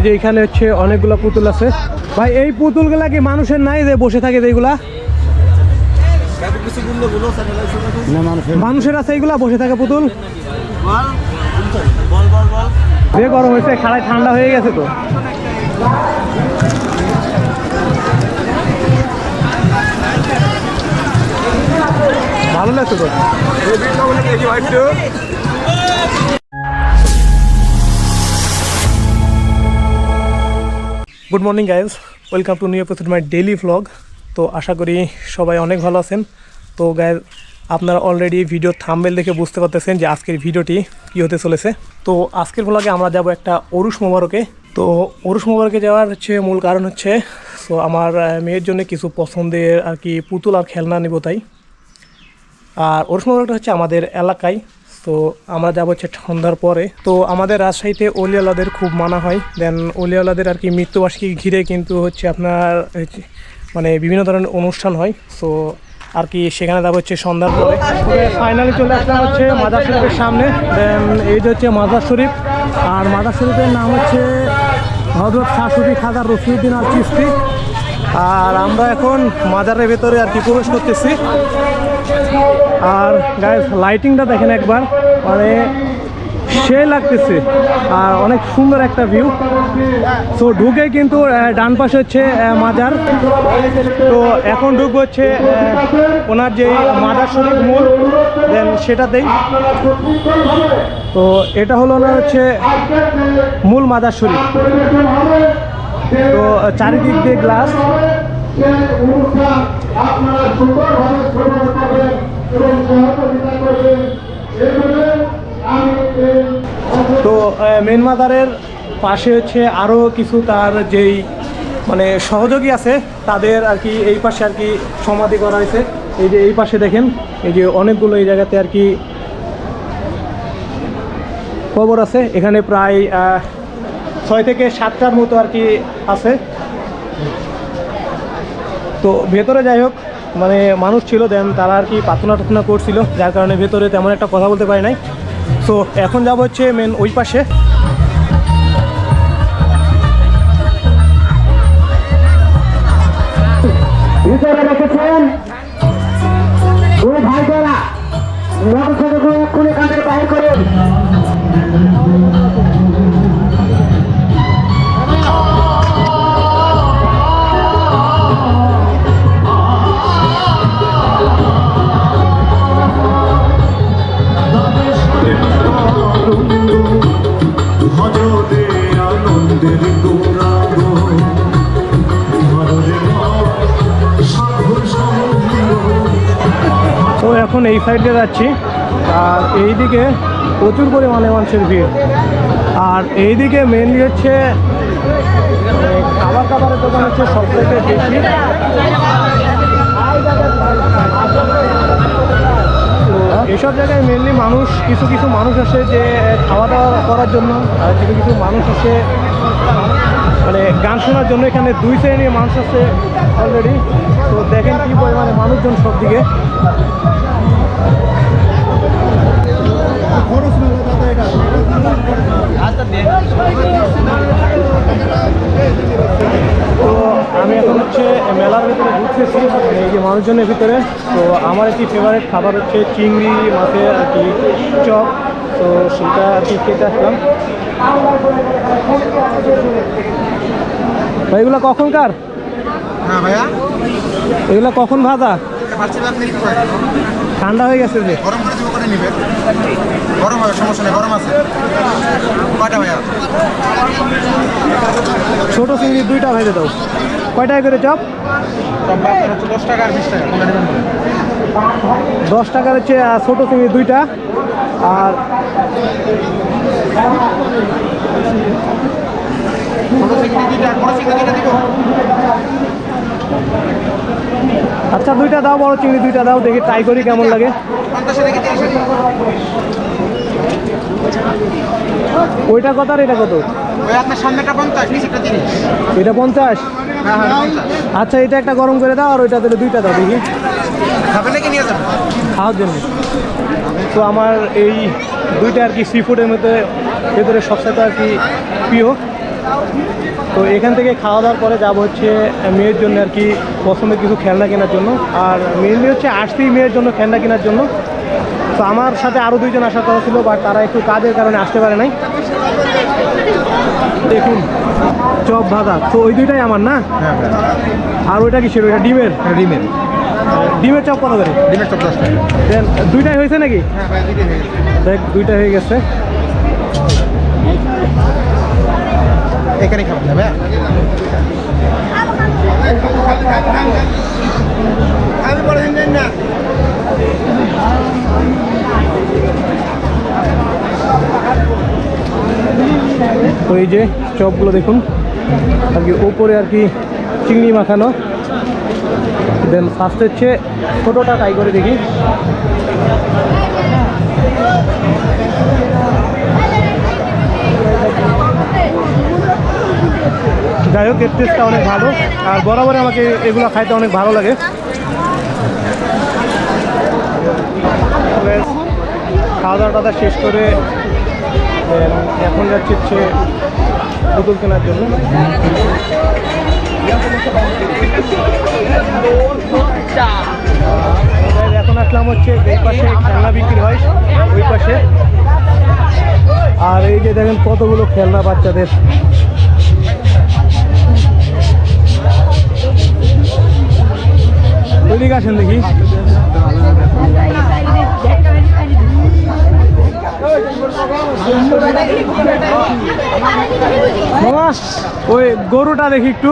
যে এখানে হচ্ছে অনেকগুলো পুতুল আছে। ভাই এই পুতুলগুলা কি মানুষের নাই যে বসে থাকে এইগুলা? মানুষের আছে এইগুলা বসে থাকে পুতুল? যে গরম হয়েছে, খাড়ায় ঠান্ডা হয়ে গেছে তো। ভালো লাগছে তো। Good morning guys, welcome to new episode my daily vlog. তো আশা করি সবাই অনেক ভালো আছেন। তো গাইজ, আপনারা অলরেডি ভিডিও থাম্বনেল দেখে বুঝতে পারতেছেন যে আজকের ভিডিওটি কী হতে চলেছে। তো আজকের ভ্লগে আমরা যাব একটা ওরুস মোবারকে। তো ওরুস মোবারকে যাওয়ার মূল কারণ হচ্ছে, তো আমার মেয়ের জন্য কিছু পছন্দের আর কি পুতুল আর খেলনা নেব তাই। আর ওরুস মোবারকটা হচ্ছে আমাদের এলাকায়। তো আমরা যাবো হচ্ছে সন্ধ্যার পরে। তো আমাদের রাজশাহীতে অলিয়ালাদের খুব মানা হয়। দেন অলিয়ালাদের আর কি মৃত্যুবার্ষিকী ঘিরে কিন্তু হচ্ছে আপনার মানে বিভিন্ন ধরনের অনুষ্ঠান হয়। সো আর কি সেখানে যাবো হচ্ছে সন্ধ্যার পরে। ফাইনালি চলে আসলাম হচ্ছে মাজার শরীফের সামনে। দেন এই যে হচ্ছে মাজার শরীফ, আর মাজার শরীফের নাম হচ্ছে হযরত শাহ সুফি খাজা রফিউদ্দিন আল চিশতি। আর আমরা এখন মাজারের ভেতরে আর কি প্রবেশ করতেছি। আর গাইস, লাইটিংটা দেখেন একবার, মানে সেই লাগতেছে আর অনেক সুন্দর একটা ভিউ। তো ঢুকে কিন্তু ডান পাশে হচ্ছে মাজার। তো এখন ঢুকবো হচ্ছে ওনার যে মাজার শরীফ মূল, দেন সেটাতেই। তো এটা হলো ওনার হচ্ছে মূল মাজার শরীফ। তো চারিদিক দিয়ে গ্লাস। তো মেন মাজারের পাশে হচ্ছে আরও কিছু তার যেই মানে সহযোগী আছে তাদের আর কি এই পাশে আর কি সমাধি করা হয়েছে। এই যে এই পাশে দেখেন, এই যে অনেকগুলো এই জায়গাতে আর কি কবর আছে। এখানে প্রায় 6 থেকে 7টার মতো আর কি আছে। তো ভেতরে যাই হোক, মানে মানুষ ছিল, দেন তারা আর কি প্রার্থনা করছিল, যার কারণে ভেতরে তেমন একটা কথা বলতে পারি নাই। সো এখন যাব হচ্ছে মেন ওই পাশে। ভিতরে রেখেছেন ওই ভাইরা মোটরসাইকেল এক্ষুনি কাঁধের বাইর করুন। তো এখন এই সাইডে যাচ্ছি, আর এইদিকে প্রচুর পরিমাণে মানুষের ভিড়। আর এইদিকে মেনলি হচ্ছে খাবারের দোকান হচ্ছে সবথেকে বেশি। এইসব জায়গায় মেনলি মানুষ কিছু মানুষ আসে যে খাওয়া দাওয়া করার জন্য, আর কিছু মানুষ আসে মানে গান শোনার জন্য। এখানে 2 শ্রেণীর মানুষ আছে অলরেডি। তো দেখেন কি পরিমাণে মানুষজন সব দিকে। তো আমি এখন হচ্ছে মেলার ভিতরে ঢুকতেছি, এই যে মানুষজনের ভিতরে। তো আমার একটি ফেভারিট খাবার হচ্ছে চিংড়ি মাছের আর কি চপ। তো সেটা আর কি খেতে আসলাম। ভাই এগুলো কখনকার? হ্যাঁ ভাইয়া, এগুলো কখন ভাজা? ঠান্ডা হয়ে গেছে যে। গরম করে দিব, করে নিবে। গরম হবে, সমস্যা নেই, গরম আছে। কয়টা ভাইয়া? ছোটো চিংড়ি 2টা ভেজে দাও। কয় টাকা করে চপ? 10 টাকা আর 20 টাকা। 10 টাকার হচ্ছে ছোটো চিংড়ি 2টা। আর আচ্ছা 2টা দাও, বড় চিংড়ি 2টা দাও, দেখি ট্রাই করি কেমন লাগে। ওইটা কত আর এটা কত? আপনার সামনেটা 50, নিচেটা 30। এটা 50? আচ্ছা এটা একটা গরম করে দাও, আর ওইটা তাহলে 2টা দাও দেখি। খাবে নাকি নিয়ে যাবে? খাওয়ার জন্য। তো আমার এই 2টা আর কি সি ফুডের মধ্যে ভেতরে সবসাথে আর কি প্রিয়। তো এখান থেকে খাওয়া দাওয়ার পরে যাবো হচ্ছে মেয়ের জন্য আর কি পছন্দের কিছু খেলনা কেনার জন্য। আর মেনলি হচ্ছে আসছি মেয়ের জন্য খেলনা কেনার জন্য। তো আমার সাথে আরও দুইজন আসার কথা ছিল, বাট তারা একটু কাজের কারণে আসতে পারে নাই। দেখুন চপ ভাজা, তো ওই দুইটাই আমার না? হ্যাঁ ভাই, আর ওইটা কিসের? ওইটা ডিমের? ডিমের ডিমের চপ কত করে? ডিমের চপ 10 টাকা। দেন দুইটাই হয়েছে নাকি? হ্যাঁ ভাই, দুইটাই হয়ে গেছে। দেখ দুইটা হয়ে গেছে। এখানে খাবেন না ভাই? আমি বলে দিন না। তো এই যে চপগুলো দেখুন আর কি, ওপরে আর কি চিংড়ি মাখানো। দেন ফার্স্ট হচ্ছে ছোটোটা ট্রাই করে দেখি। যাই হোক, এর টেস্টটা অনেক ভালো, আর বরাবর আমাকে এগুলো খাইতে অনেক ভালো লাগে। খাওয়া দাওয়াটা শেষ করে এখন যাচ্ছি হচ্ছে পুতুল কেনার জন্য। এখন আসলাম হচ্ছে এই পাশে খেলনা বিক্রি হয় ওই পাশে। আর এই যে দেখেন কতগুলো খেলনা বাচ্চাদের। ওইদিকে আসেন দেখি। মামা ওই গরুটা দেখি একটু।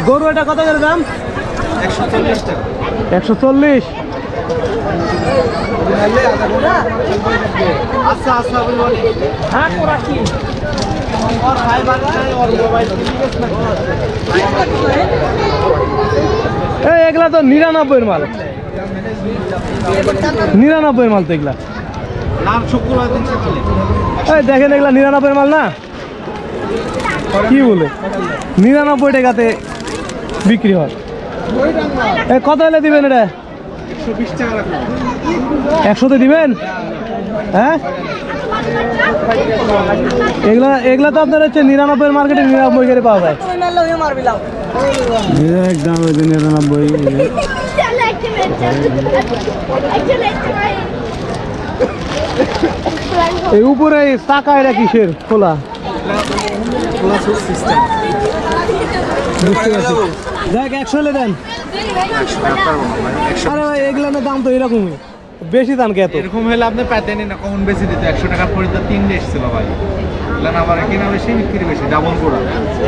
গরু এটা কত করে দাম? 140 টাকা। 140। আচ্ছা আচ্ছা, এই এগুলা তো 99 মাল। 99 মাল তো এগুলা। নাম শুক্রবার দিন চলে। এই দেখেন এগুলা 99 মাল না? কি বলে 99 টাকাতে বিক্রি হয়? এই কত হলে দিবেন এটা? 120 টাকা রাখুন। 100তে দিবেন? হ্যাঁ, এগুলা তো আপনার হচ্ছে 99 মার্কেটে 99 করে পাওয়া যায়। একদম 99। এই উপরে চাকা এটা কিসের খোলা? বুঝতে পারছি। দেখ 100 হলে দেন। আরে ভাই এগুলোর দাম তো এরকমই, বেশি দাম কে এত? এরকম হলে আপনি পেতেনই না, কখন বেশি দিত। 100 টাকার পরিতে 3 এসেছিল ভাই। আবার কিনা বেশি, বিক্রি বেশি, ডাবল করা।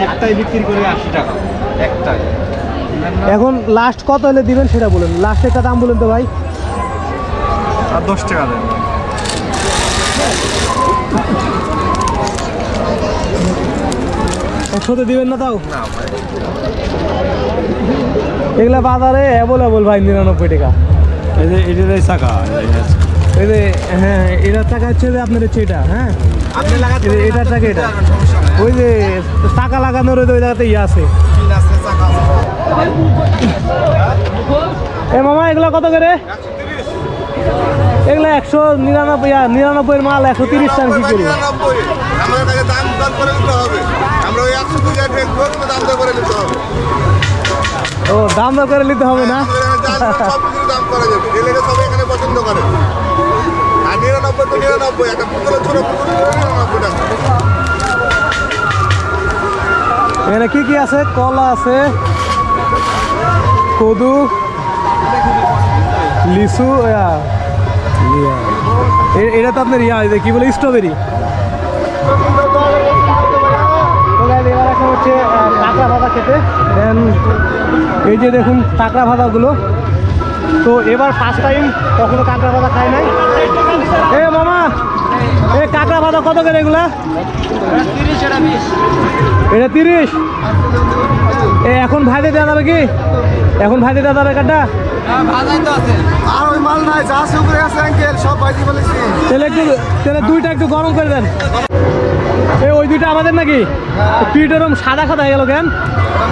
একটাই বিক্রি করে 80 টাকা একটাই। এখন লাস্ট কত হলে দিবেন সেটা বলেন, লাস্ট একটা দাম বলেন তো ভাই। আর 10 টাকা দেন। 100তে দিবেন না তাও? না ভাই, এগুলা বাজারে অ্যাভেলেবল ভাই 99 টাকা। এই যে এটারই চাকা, এই যে হ্যাঁ, এটার টাকা হচ্ছে যে আপনার হচ্ছে এটা। হ্যাঁ, আপনি লাগাতে এই যে এটার টাকা এটা। ওই যে টাকা লাগানোর ওই জায়গাতে ইয়ে আছে। পিন আছে, চাকা আছে। এ মামা এগুলা কত করে? এগুলা 199 মাল 130 টাকা কি করি? আমাদের কাছে দাম দর করে নিতে হবে। আমরা ওই 100 টাকা ঠেকবো, দাম দর করে নিতে হবে। ও দাম দর করে নিতে হবে না? সব কিছু দাম করা যাবে, এলাকা সবাই এখানে পছন্দ করে। আর 99 তো 99, একটা পুতুলের ছোট পুতুল 99 টাকা। এখানে কি কি আছে? কলা আছে, কদু, লিচু, এটা তো আপনার ইয়া কি বলে স্ট্রবেরি। এবার এখন হচ্ছে কাঁকড়া ভাজা খেতে। দেন এই যে দেখুন কাঁকড়া ভাজাগুলো। তো এবার ফার্স্ট টাইম কখনো কাঁকড়া ভাজা খাই নাই। এ মামা এই কাঁকড়া ভাজা কত করে এগুলা? 30 টাকা 20। এটা 30। এখন ভাইতে দেওয়া যাবে কি? এখন ভাইতে দেওয়া যাবে কাঠটা? ভাজাই তো আছে। আর ওই মাল নাই, যা আছে উপরে আছে আঙ্কেল, সব ভাজি বলেছি। তাহলে দুইটা একটু গরম করে দেন। ওই দুইটা আমাদের নাকি? পিঠ এরকম সাদা সাদা হয়ে গেল কেন?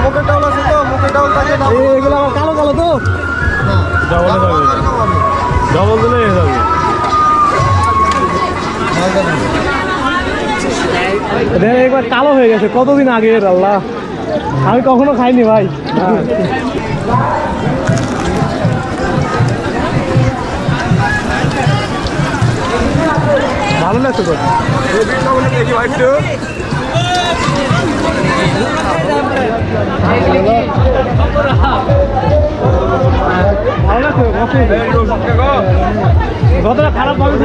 মুখের ডাউল আছে তো, মুখের ডাউল থাকে। এগুলো আবার কালো কালো তো। ডবল দিলে হয়ে যাবে। দেখেন একবার কালো হয়ে গেছে, কতদিন আগে আল্লাহ, আমি কখনো খাইনি ভাই। ভালো লাগছে তো। ভালো লাগছে যতটা খারাপ ভাবে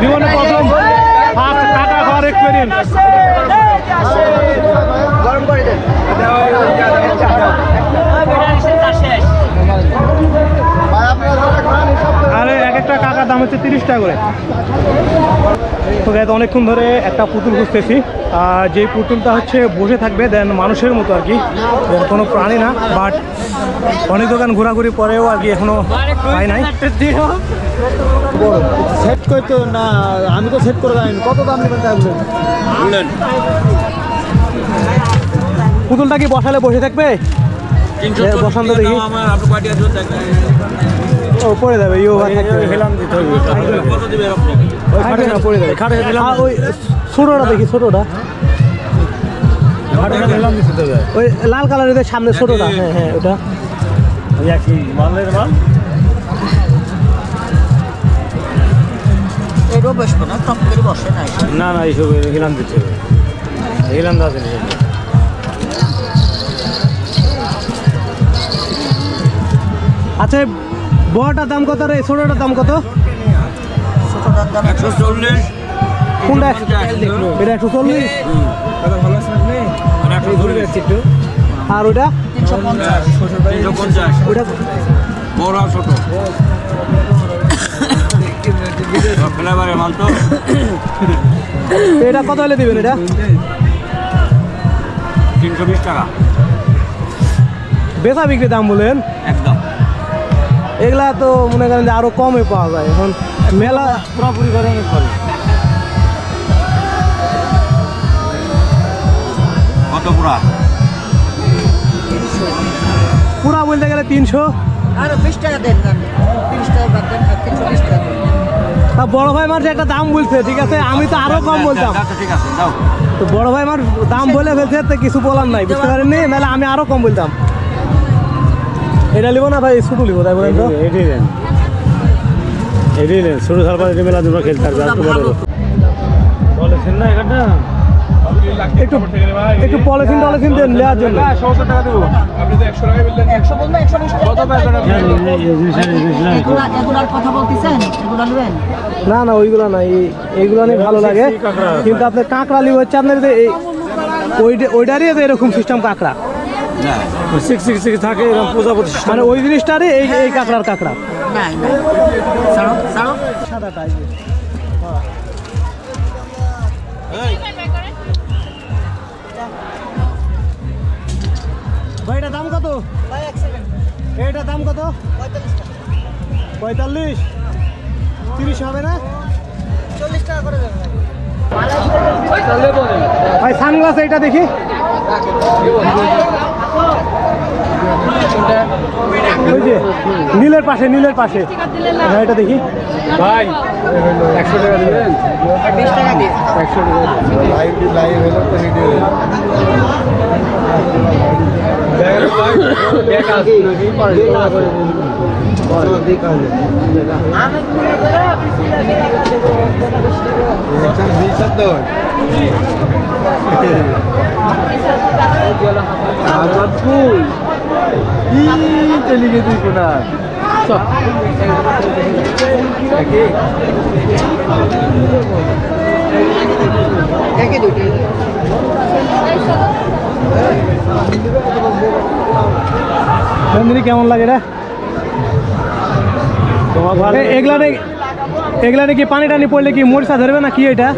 জীবনে প্রথম ফার্স্ট কাটা খাওয়ার এক্সপিরিয়েন্স। গরম করে দেন। আরে এক একটা কাকার দাম হচ্ছে 30 টাকা করে। তো গাইজ অনেকক্ষণ ধরে একটা পুতুল খুঁজতেছি, আর যেই পুতুলটা হচ্ছে বসে থাকবে দেন মানুষের মতো আর কি, কোনো প্রাণী না, বাট অনেক দোকান ঘোরাঘুরি পরেও আর কি এখনো পাই নাই। সেট করতে না, আমি তো সেট করে দেয়নি। কত দাম নেবেন তাই বলুন। পুতুলটা কি বসালে বসে থাকবে? বসান্ত দেখি ও পড়ে যাবে, ইও হেলাম দিতে হবে। থাকবে না, পড়ে যাবে। আর ওই ছোটোটা দেখি, ছোটোটা হেলাম দিতে হবে। ওই লাল কালারের সামনে ছোটোটা, হ্যাঁ হ্যাঁ ওটা। ওই একই মালের মাল। এটাও বসবো না, টপ করে বসে না। না না, এইসব হেলাম দিতে হবে। হেলাম দাও দিলে আচ্ছা বড়টার দাম কত রে, ছোটোটার দাম কত? ছোটটার দাম 140। কোনটা? এটা 140। আর ওটা 350। ওটা বড় আর ছোট ফ্লেভারের মাল তো। এটা কত হলে দিবেন? এটা 320 টাকা বেচা বিক্রি দাম বলেন একদম। এগুলা তো মনে করেন যে আরো কমে পাওয়া যায় এখন মেলা পুরোপুরি করে অনেক করে। কত পুরা? পুরা বলতে গেলে 300। আরো 20 টাকা দেন, 30 টাকা বাদ দেন, 40 টাকা দেন। তা বড় ভাই আমার যে একটা দাম বলছে, ঠিক আছে আমি তো আরো কম বলতাম। আচ্ছা ঠিক আছে দাও। তো বড় ভাই আমার দাম বলে ফেলছে, তো কিছু বলার নাই, বুঝতে পারেননি, নাহলে আমি আরো কম বলতাম। এটা লিবো না ভাই, ছোটো লিবো তাই বলেন তো। এটাই দেন, এটাই দেন। ছোটো সালপার এটা মেলা দুটো খেলতে থাকবে। আর তো বড় বলেছেন না এখানটা একটু একটু পলিথিন টলিথিন দেন নেওয়ার জন্য। 100 টাকা দেবো। আপনি তো 100 টাকা বললেন। 100 বললে 120 টাকা। কত পাইবেন আপনি? এগুলার কথা বলতেছেন, এগুলা নেবেন? না না ওইগুলো না, এইগুলো নিয়ে ভালো লাগে, কিন্তু আপনার কাঁকড়া লিবো হচ্ছে আপনার যে এই ওইটারই তো এরকম সিস্টেম কাঁকড়া, না 666 থাকে এরকম প্রজাপতি। মানে ওই জিনিসটারই এই এই কাঁকড়ার কাঁকড়া না না, ছাড়ো ছাড়ো। সাদা টাইপের। ভাই এটা দাম কত? ভাই এক সেকেন্ড। এইটার দাম কত? 45 টাকা। 45? 30 হবে না 40 টাকা করে দেন ভাই? সানগ্লাস এইটা দেখি, ওই যে নীলের পাশে, নীলের পাশে, হ্যাঁ এটা দেখি ভাই 100 টাকা দিবেন। 20 টাকা দিয়ে। 100 টাকা লাইভ হলো তো ভিডিও লিখে দিই কোনা একই দুটো। নন্দিনী কেমন লাগে রে তোমার ভালো? এগুলা কি পানি টানি পড়লে কি মরিচা ধরবে না কি? এটা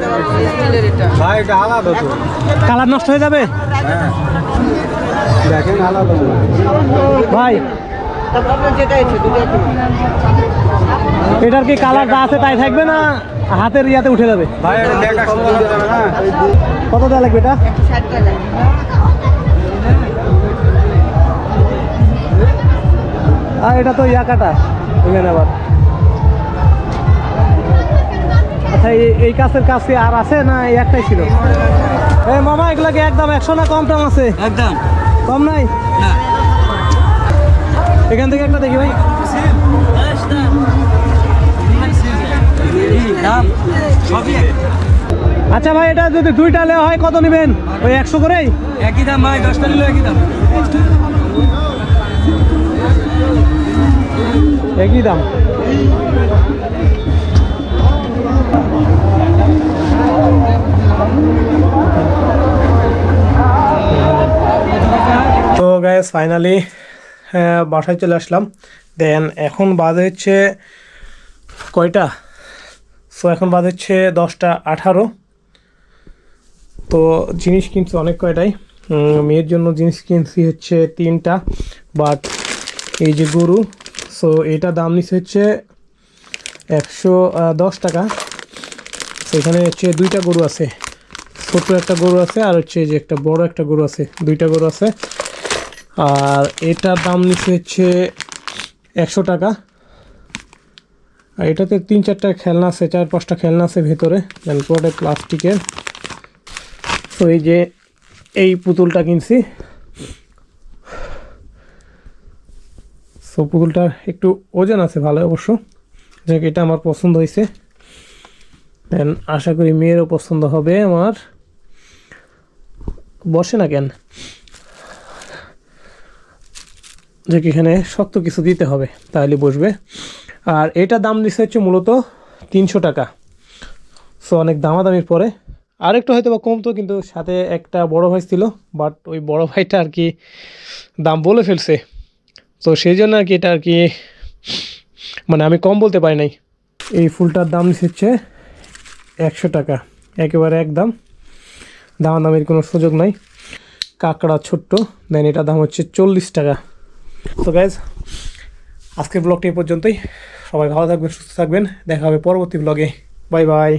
স্টিলের এটা। ভাই এটা আলাদা তো, কালার নষ্ট হয়ে যাবে দেখেন আলাদা। ভাই। তারপর আপনার যেটা আছে দুটো একই। এটার কি কালারটা আছে তাই থাকবে না হাতের ইয়াতে উঠে যাবে? ভাই এটা দেখা সুন্দর যাবে না। কত দেওয়া লাগবে এটা? 160 টাকা। আর এটা তো ইয়া কাটা, এখানে আবার আচ্ছা এই কাছের কাছে আর আছে না এই একটাই ছিল? এই মামা এগুলা কি একদম 100 না কম টম আছে? একদম কম নাই? না এখান থেকে একটা দেখি ভাই। দাম সবই আচ্ছা ভাই এটা যদি দুইটা নেওয়া হয় কত নেবেন? ওই 100 করেই? একই দাম ভাই, 10টা নিলে একই দাম। একই দাম। তো গাইস ফাইনালি বাসায় চলে আসলাম। দেন এখন বাজে হচ্ছে কয়টা? সো এখন বাজে হচ্ছে 10টা 18। তো জিনিস কিনছি অনেক কয়টাই। মেয়ের জন্য জিনিস কিনছি হচ্ছে 3টা, বাট এই যে গরু, সো এটা দাম নিচ্ছে হচ্ছে 110 টাকা। তো এখানে হচ্ছে 2টা গরু আছে, ছোট একটা গরু আছে আর হচ্ছে যে একটা বড় একটা গরু আছে, 2টা গরু আছে। আর এটার দাম নিচ্ছে হচ্ছে 100 টাকা। আর এটাতে 3-4টা খেলনা আছে, 4-5টা খেলনা আছে ভেতরে, দেন পুরোটাই প্লাস্টিকের। তো এই যে এই পুতুলটা কিনছি। সো পুতুলটার একটু ওজন আছে ভালো অবশ্য, যাক এটা আমার পছন্দ হয়েছে। দেন আশা করি মেয়েরও পছন্দ হবে আমার। বসে না কেন, যে এখানে শক্ত কিছু দিতে হবে তাহলে বসবে। আর এটা দাম দিচ্ছে হচ্ছে মূলত 300 টাকা। সো অনেক দামাদামির পরে আর একটু হয়তো বা কমতো, কিন্তু সাথে একটা বড় ভাই ছিল, বাট ওই বড় ভাইটা আর কি দাম বলে ফেলছে। তো সেই জন্য আর কি এটা আর কি মানে আমি কম বলতে পারি নাই। এই ফুলটার দাম হচ্ছে 100 টাকা, একেবারে একদম, দামাদামির কোনো সুযোগ নাই। কাঁকড়া ছোট্ট, দেন এটার দাম হচ্ছে 40 টাকা। তো গাইজ আজকের ব্লগটি এই পর্যন্তই। সবাই ভালো থাকবেন, সুস্থ থাকবেন, দেখা হবে পরবর্তী ব্লগে। Bye bye.